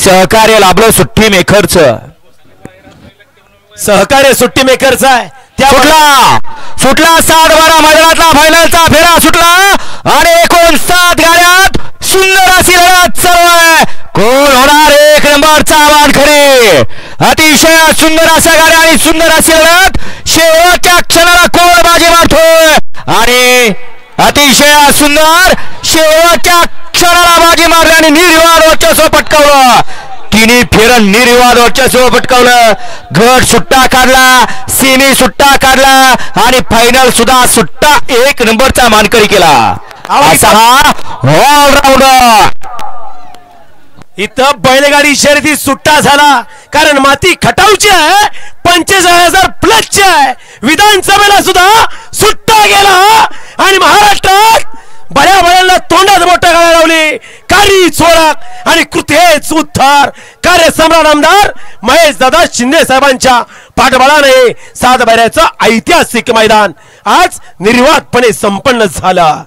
सहकार्य लाभलं सुट्टी मेकरचं, सहकार्य सुट्टी मेकरचा आहे. त्या सुटला 7-12 मैदानातला फायनलचा फेरा सुटला आणि 59 गाड्यात सुंदर अशी लढत चालू आहे. कोण होणार 1 नंबरचा वानखडे? अतिशय सुंदर अशा गाड्या आणि सुंदर अशी लढत. शेवटच्या क्षणाला कोण बाजी मारतोय आणि अतिशय सुंदर शेवटच्या क्षणाला बाजी मारली आणि निर्विवाद वर्चस्व पटकावलं. तिन्ही फेरन निर्विवाद वर्चस्व पटकावलं. गट सुट्टा काढला, सेमी सुट्टा काढला आणि फायनल सुद्धा सुट्टा 1 नंबरचा मानकरी केला. असा हा ऑलराऊंडर. इथं बैलगाडी शर्यती सुट्टा झाला कारण माती खटावची आहे, 45,000 प्लसची आहे. विधानसभेला सुद्धा सुट्टा गेला आणि महाराष्ट्रात बऱ्या बऱ्यांना तोंडात मोठा गाळा लावली. कारी चोराक आणि कृतेच उद्धार. कार्यसम्राट आमदार महेश दादा शिंदे साहेबांच्या पाठबळाने 7 बाऱ्याचं ऐतिहासिक मैदान आज निर्विवादपणे संपन्न झालं.